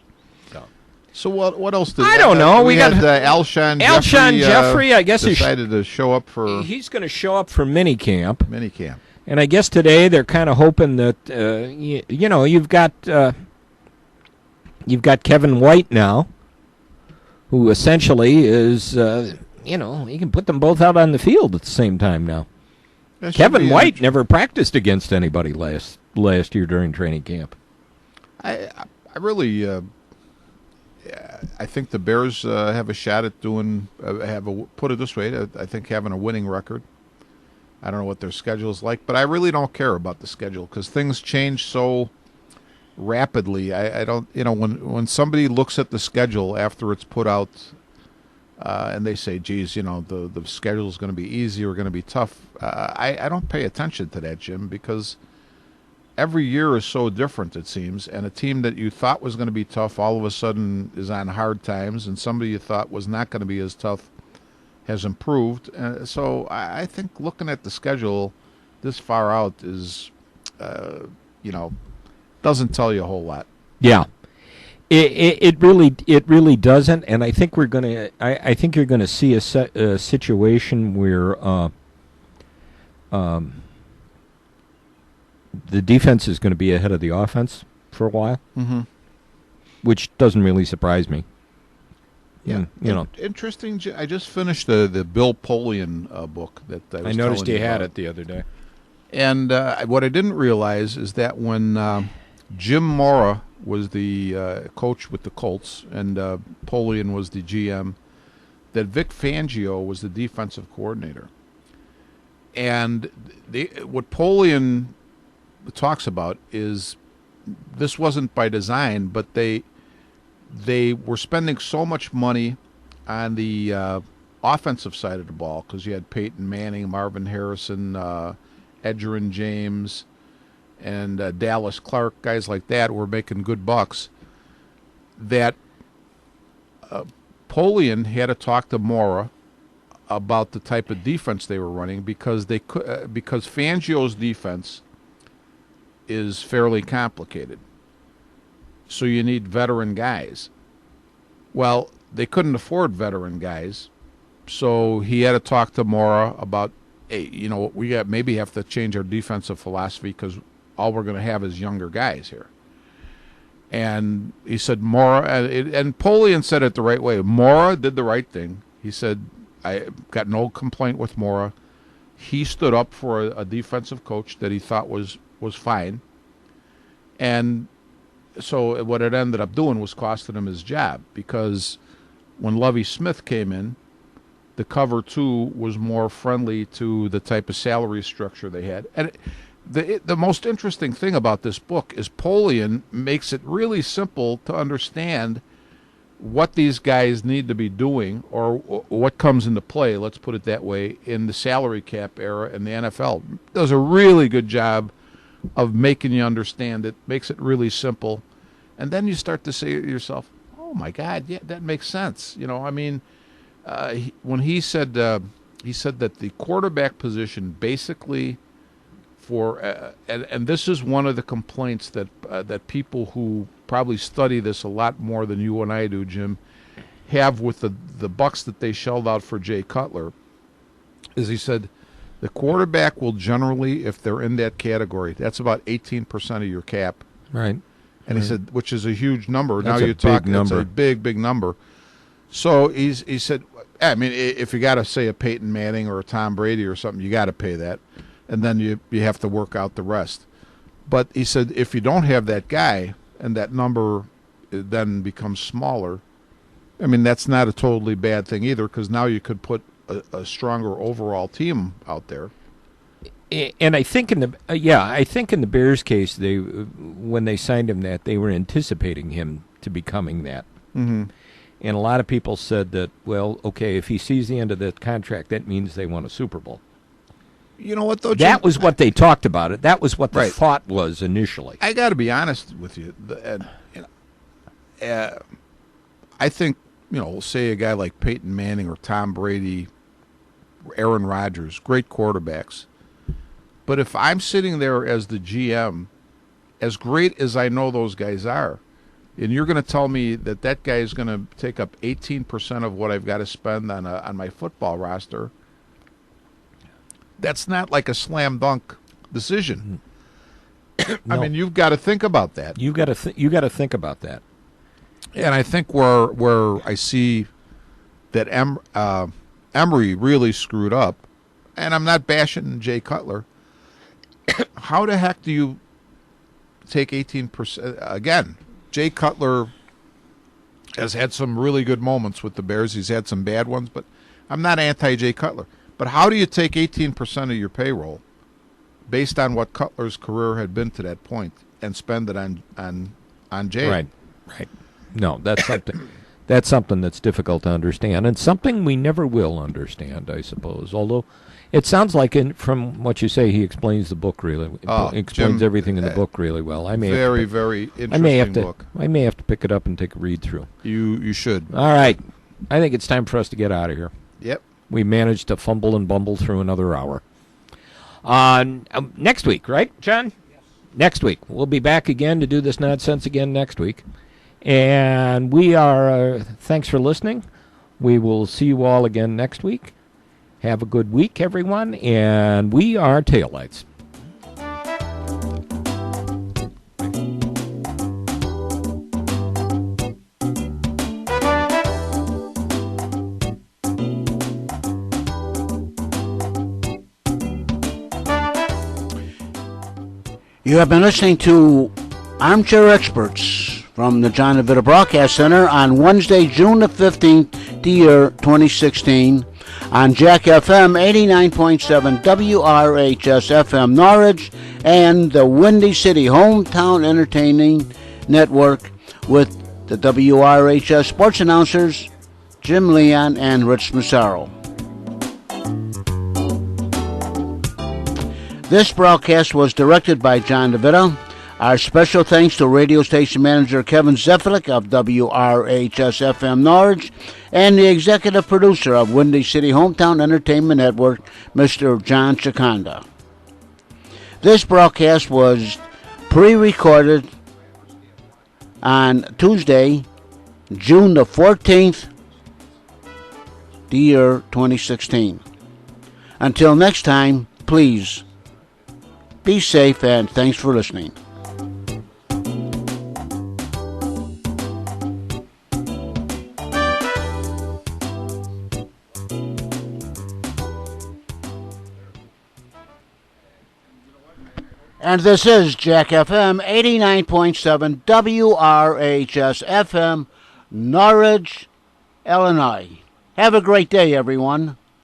So what else did I don't know. We got had Alshon Jeffrey. I guess decided to show up for he's going to show up for minicamp. minicamp. And I guess today they're kind of hoping that you've got Kevin White now, who essentially is he can put them both out on the field at the same time now. That should Kevin be White never practiced against anybody last year during training camp. I really I think the Bears have a shot at doing put it this way. I think having a winning record. I don't know what their schedule is like, but I really don't care about the schedule because things change so rapidly. I don't, when somebody looks at the schedule after it's put out, and they say, "Geez, the schedule is going to be easy or going to be tough." I don't pay attention to that, Jim, because every year is so different. It seems, and a team that you thought was going to be tough all of a sudden is on hard times, and somebody you thought was not going to be as tough has improved. So I think looking at the schedule this far out is, doesn't tell you a whole lot. Yeah, it really doesn't. And I think you're gonna see a situation where the defense is going to be ahead of the offense for a while, which doesn't really surprise me. Yeah, interesting. I just finished the Bill Polian book that I was noticed telling you had about. it the other day. And what I didn't realize is that when Jim Mora was the coach with the Colts and Polian was the GM, that Vic Fangio was the defensive coordinator. And what Polian talks about is this wasn't by design, but they were spending so much money on the offensive side of the ball because you had Peyton Manning, Marvin Harrison, Edgerrin James, and Dallas Clark, guys like that were making good bucks, that Polian had to talk to Mora about the type of defense they were running because because Fangio's defense is fairly complicated. So you need veteran guys. Well, they couldn't afford veteran guys, so he had to talk to Mora about, hey, we maybe have to change our defensive philosophy because all we're going to have is younger guys here. And he said Mora, and Polian said it the right way. Mora did the right thing. He said, I got no complaint with Mora. He stood up for a defensive coach that he thought was fine. And so what it ended up doing was costing him his job because when Lovie Smith came in, the cover two was more friendly to the type of salary structure they had. And the most interesting thing about this book is Polian makes it really simple to understand what these guys need to be doing, or what comes into play, let's put it that way, in the salary cap era in the NFL. Does a really good job of making you understand it, makes it really simple. And then you start to say to yourself, oh my God, yeah, that makes sense. I mean, when he said that the quarterback position basically and this is one of the complaints that people who probably study this a lot more than you and I do, Jim, have with the bucks that they shelled out for Jay Cutler, is he said the quarterback will generally, if they're in that category, that's about 18% of your cap. Right. And he said, which is a huge number. That's now a you're big talking, number. it's a big, big number. So he said, I mean, if you got to say a Peyton Manning or a Tom Brady or something, you got to pay that. And then you have to work out the rest. But he said if you don't have that guy and that number then becomes smaller, I mean, that's not a totally bad thing either, because now you could put a stronger overall team out there. And I think in the Bears case, when they signed him, that they were anticipating him to becoming that. Mm-hmm. And a lot of people said that, well, okay, if he sees the end of that contract, that means they won a Super Bowl. You know what, though, Jim? That was what they talked about it. That was what the Right. thought was initially. I got to be honest with you. I think, say a guy like Peyton Manning or Tom Brady, Aaron Rodgers, great quarterbacks. But if I'm sitting there as the GM, as great as I know those guys are, and you're going to tell me that guy is going to take up 18% of what I've got to spend on my football roster, that's not like a slam dunk decision. No. I mean, you've got to think about that. You got to think about that. And I think where I see that Emery really screwed up, and I'm not bashing Jay Cutler, how the heck do you take 18%? Again, Jay Cutler has had some really good moments with the Bears. He's had some bad ones, but I'm not anti-Jay Cutler. But how do you take 18% of your payroll based on what Cutler's career had been to that point and spend it on Jay? Right. No, that's something. That's something that's difficult to understand, and something we never will understand, I suppose. Although, it sounds like, from what you say, he explains the book really. Explains Jim, everything in the book really well. Very interesting book. I may have to pick it up and take a read through. You should. All right, I think it's time for us to get out of here. Yep. We managed to fumble and bumble through another hour. Next week, right, John? Yes. Next week. We'll be back again to do this nonsense again next week. And we are, thanks for listening. We will see you all again next week. Have a good week, everyone. And we are Taillights. You have been listening to Armchair Experts from the John DeVita Broadcast Center on Wednesday, June the 15th, the year 2016, on Jack FM 89.7 WRHS FM Norwich and the Windy City Hometown Entertaining Network with the WRHS sports announcers Jim Leon and Rich Massaro. This broadcast was directed by John DeVita. Our special thanks to radio station manager Kevin Zefalik of WRHS FM Norwich and the executive producer of Windy City Hometown Entertainment Network, Mr. John Chikanda. This broadcast was pre-recorded on Tuesday, June the 14th, the year 2016. Until next time, please be safe and thanks for listening. And this is Jack FM 89.7 WRHS FM, Norwich, Illinois. Have a great day, everyone.